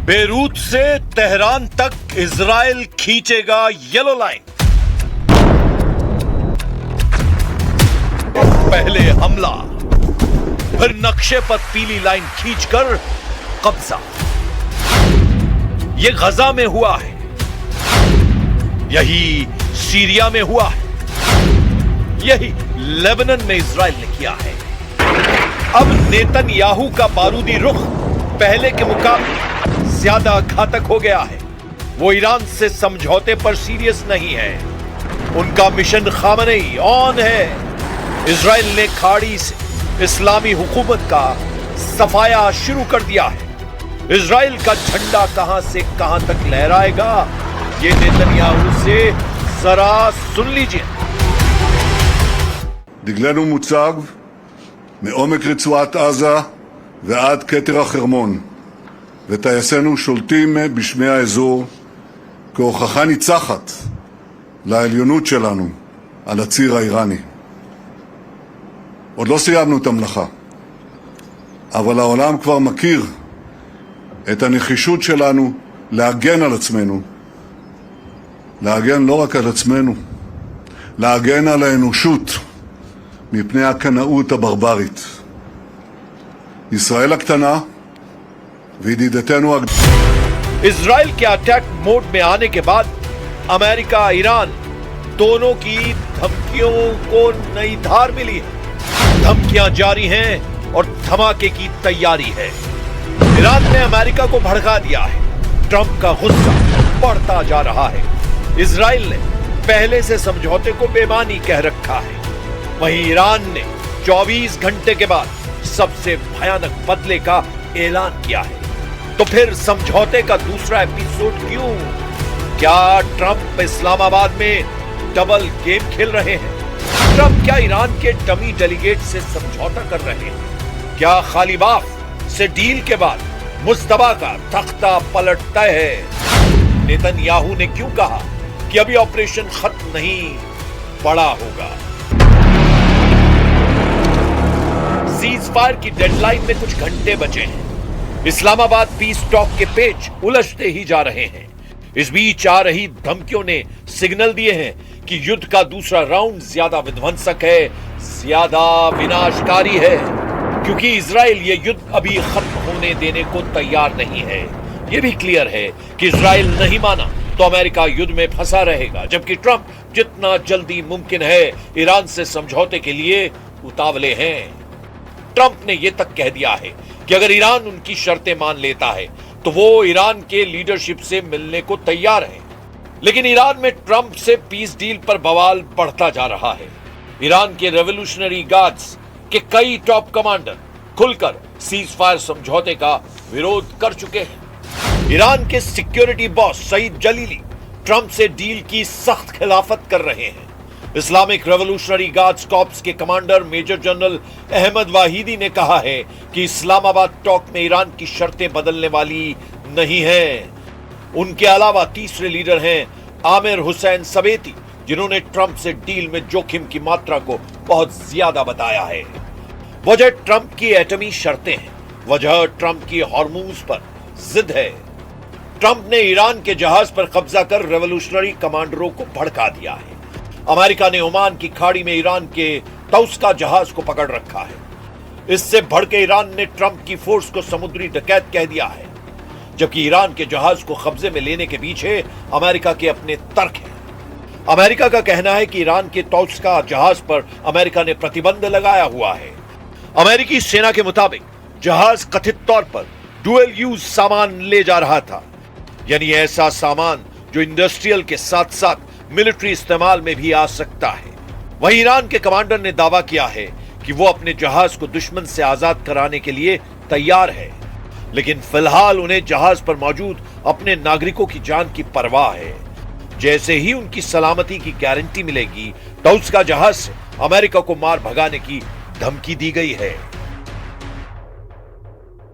Beirut से Tehran तक Israel खींचेगा येलो लाइन। पहले हमला, फिर नक्शे पर पीली लाइन खींचकर कब्जा। यह गजा में हुआ है, यही सीरिया में हुआ है, यही लेबनान में इजराइल ने किया है। अब नेतन्याहू का बारूदी रुख पहले के मुकाबले ज्यादा घातक हो गया है। वो ईरान से समझौते पर सीरियस नहीं है। उनका मिशन खामनेई ऑन है। इजराइल ने खाड़ी से इस्लामी हुकूमत का सफाया शुरू कर दिया है। इजराइल का झंडा कहां से कहां तक लहराएगा, ये नेतन्याहू से जरा सुन लीजिए। דגלנו מוצג מעומק רצועת עזה ועד כתר החרמון, וטייסינו שולטים בשמי האזור כהוכחה ניצחת לעליונות שלנו על הציר האיראני. עוד לא סיימנו את המלאכה, אבל העולם כבר מכיר את הנחישות שלנו להגן על עצמנו, להגן לא רק על עצמנו, להגן על האנושות מפני הקנאות הברברית. ישראל הקטנה וידידתנו इजराइल के अटैक मोड में आने के बाद अमेरिका ईरान दोनों की धमकियों को नई धार मिली है। धमकियां जारी हैं और धमाके की तैयारी है। ईरान ने अमेरिका को भड़का दिया है। ट्रंप का गुस्सा बढ़ता जा रहा है। इजराइल ने पहले से समझौते को बेमानी कह रखा है। वहीं ईरान ने 24 घंटे के बाद सबसे भयानक बदले का ऐलान किया है। तो फिर समझौते का दूसरा एपिसोड क्यों? क्या ट्रंप इस्लामाबाद में डबल गेम खेल रहे हैं? ट्रंप क्या ईरान के डमी डेलीगेट से समझौता कर रहे हैं? क्या खालीबाफ से डील के बाद मुस्तफा का तख्ता पलट तय है? नेतन्याहू ने क्यों कहा कि अभी ऑपरेशन खत्म नहीं, बड़ा होगा? सीज फायर की डेडलाइन में कुछ घंटे बचे हैं। इस्लामाबाद पीस टॉक के पेच उलझते ही जा रहे हैं। इस बीच आ रही धमकियों ने सिग्नल दिए हैं कि युद्ध का दूसरा राउंड ज्यादा विध्वंसक है, ज्यादा विनाशकारी है, क्योंकि इजराइल ये युद्ध अभी खत्म होने देने को तैयार नहीं है। यह भी क्लियर है कि इजराइल नहीं माना तो अमेरिका युद्ध में फंसा रहेगा, जबकि ट्रंप जितना जल्दी मुमकिन है ईरान से समझौते के लिए उतावले हैं। ट्रंप ने यह तक कह दिया है कि अगर ईरान उनकी शर्तें मान लेता है तो वो ईरान के लीडरशिप से मिलने को तैयार है। लेकिन ईरान में ट्रंप से पीस डील पर बवाल बढ़ता जा रहा है। ईरान के रेवोल्यूशनरी गार्ड्स के कई टॉप कमांडर खुलकर सीज फायर समझौते का विरोध कर चुके हैं। ईरान के security boss Saeed Jalili Trump से डील की सख्त खिलाफत कर रहे हैं। इस्लामिक रेवोल्यूशनरी गार्ड्स कॉर्प्स के commander major general Ahmad Vahidi ने कहा है कि इस्लामाबाद टॉक में ईरान की शर्तें बदलने वाली नहीं है। उनके अलावा तीसरे लीडर हैं आमिर हुसैन सवेती, जिन्होंने ट्रंप से डील में जोखिम की मात्रा को बहुत ज्यादा बताया है। वजह ट्रंप की एटमी शर्तें हैं, वजह ट्रंप की हॉर्मूज पर जिद है। ट्रंप ने ईरान के जहाज पर कब्जा कर रेवोल्यूशनरी कमांडरों को भड़का दिया है। अमेरिका ने ओमान की खाड़ी में ईरान के तौस्का जहाज को पकड़ रखा है। इससे भड़के ईरान ने ट्रंप की फोर्स को समुद्री डकैत कह दिया है, जबकि ईरान के जहाज को कब्जे में लेने के पीछे अमेरिका के अपने तर्क हैं। अमेरिका का कहना है कि ईरान के तौस्का जहाज पर अमेरिका ने प्रतिबंध लगाया हुआ है। अमेरिकी सेना के मुताबिक जहाज कथित तौर पर डुअल यूज सामान ले जा रहा था, यानी ऐसा सामान जो इंडस्ट्रियल के साथ साथ मिलिट्री इस्तेमाल में भी आ सकता है। वहीं ईरान के कमांडर ने दावा किया है कि वो अपने जहाज को दुश्मन से आजाद कराने के लिए तैयार है, लेकिन फिलहाल उन्हें जहाज पर मौजूद अपने नागरिकों की जान की परवाह है। जैसे ही उनकी सलामती की गारंटी मिलेगी, तौस्का जहाज से अमेरिका को मार भगाने की धमकी दी गई है।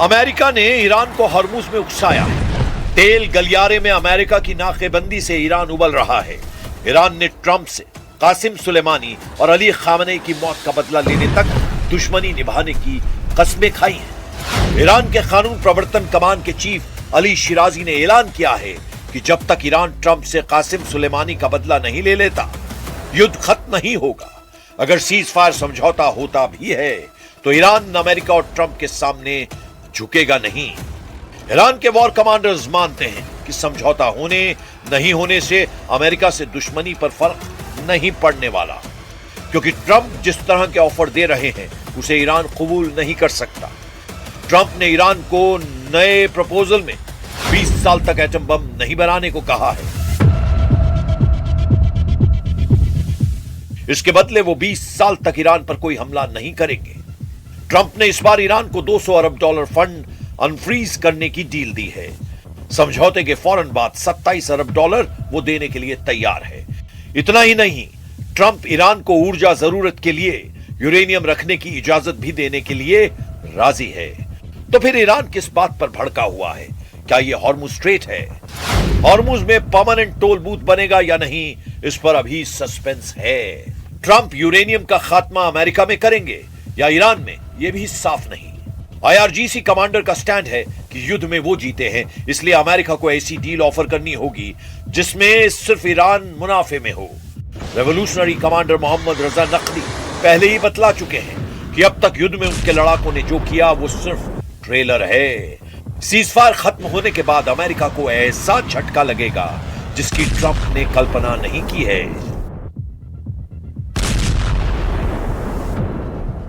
अमेरिका ने ईरान को हॉर्मुज में उकसाया है। तेल गलियारे में अमेरिका की नाकेबंदी से ईरान उबल रहा है। ईरान ने ट्रंप से कासिम सुलेमानी और अली खामनेई की मौत का बदला लेने तक दुश्मनी निभाने की कस्में खाई हैं। ईरान के कानून प्रवर्तन कमान के चीफ अली शिराजी ने ऐलान किया है कि जब तक ईरान ट्रंप से कासिम सुलेमानी का बदला नहीं ले लेता, युद्ध खत्म नहीं होगा। अगर सीज फायर समझौता होता भी है तो ईरान अमेरिका और ट्रंप के सामने झुकेगा नहीं। ईरान के वॉर कमांडर्स मानते हैं कि समझौता होने नहीं होने से अमेरिका से दुश्मनी पर फर्क नहीं पड़ने वाला, क्योंकि ट्रंप जिस तरह के ऑफर दे रहे हैं उसे ईरान कबूल नहीं कर सकता। ट्रंप ने ईरान को नए प्रपोजल में 20 साल तक एटम बम नहीं बनाने को कहा है। इसके बदले वो 20 साल तक ईरान पर कोई हमला नहीं करेंगे। ट्रंप ने इस बार ईरान को $200 अरब फंड अनफ्रीज करने की डील दी है। समझौते के फौरन बाद $27 अरब वो देने के लिए तैयार है। इतना ही नहीं, ट्रंप ईरान को ऊर्जा जरूरत के लिए यूरेनियम रखने की इजाजत भी देने के लिए राजी है। तो फिर ईरान किस बात पर भड़का हुआ है? क्या यह हॉर्मुज स्ट्रेट है? हॉर्मुज में परमानेंट टोल बूथ बनेगा या नहीं, इस पर अभी सस्पेंस है। ट्रंप यूरेनियम का खात्मा अमेरिका में करेंगे या ईरान में, यह भी साफ नहीं। IRGC कमांडर का स्टैंड है कि युद्ध में वो जीते हैं, इसलिए अमेरिका को ऐसी डील ऑफर करनी होगी जिसमें सिर्फ ईरान मुनाफे में हो। रेवोल्यूशनरी कमांडर मोहम्मद रजा नकवी पहले ही बतला चुके हैं कि अब तक युद्ध में उनके लड़ाकों ने जो किया वो सिर्फ ट्रेलर है। सीजफायर खत्म होने के बाद अमेरिका को ऐसा झटका लगेगा जिसकी ट्रंप ने कल्पना नहीं की है।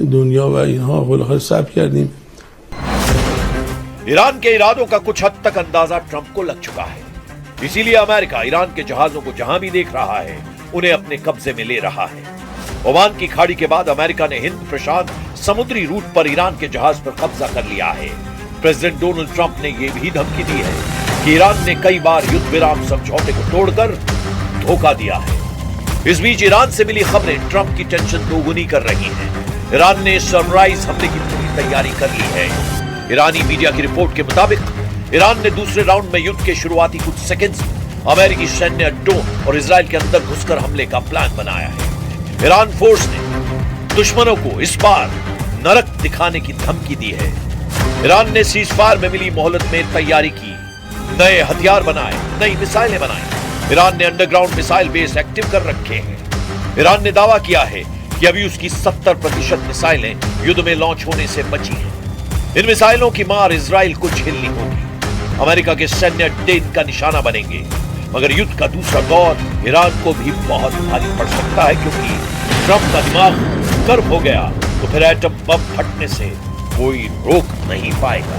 दुनिया व यहाँ खुलाखल साफ कर दी। ईरान के इरादों का कुछ हद तक अंदाजा ट्रंप को लग चुका है, इसीलिए अमेरिका ईरान के जहाजों को जहां भी देख रहा है उन्हें अपने कब्जे में ले रहा है। ओमान की खाड़ी के बाद अमेरिका ने हिंद प्रशांत समुद्री रूट पर ईरान के जहाज पर कब्जा कर लिया है। प्रेसिडेंट डोनाल्ड ट्रंप ने यह भी धमकी दी है कि ईरान ने कई बार युद्ध विराम समझौते को तोड़कर धोखा दिया है। इस बीच ईरान से मिली खबरें ट्रंप की टेंशन दोगुनी कर रही हैं। ईरान ने सरप्राइज हमले की पूरी तैयारी कर ली है। ईरानी मीडिया की रिपोर्ट के मुताबिक ईरान ने दूसरे राउंड में युद्ध के शुरुआती कुछ सेकंड्स में अमेरिकी सैन्य अड्डों और इजराइल के अंदर घुसकर हमले का प्लान बनाया है। ईरान फोर्स ने दुश्मनों को इस बार नरक दिखाने की धमकी दी है। ईरान ने सीजफायर में मिली मोहलत में तैयारी की, नए हथियार बनाए, नई मिसाइलें बनाई। ईरान ने अंडरग्राउंड मिसाइल बेस एक्टिव कर रखे हैं। ईरान ने दावा किया है कि अभी उसकी 70% मिसाइलें युद्ध में लॉन्च होने से बची हैं। इन मिसाइलों की मार इजराइल को झेलनी होगी। अमेरिका के सैन्य अड्डे इनका निशाना बनेंगे, मगर युद्ध का दूसरा दौर ईरान को भी बहुत भारी पड़ सकता है, क्योंकि ट्रंप का दिमाग गर्म हो गया तो फिर एटम बम फटने से कोई रोक नहीं पाएगा।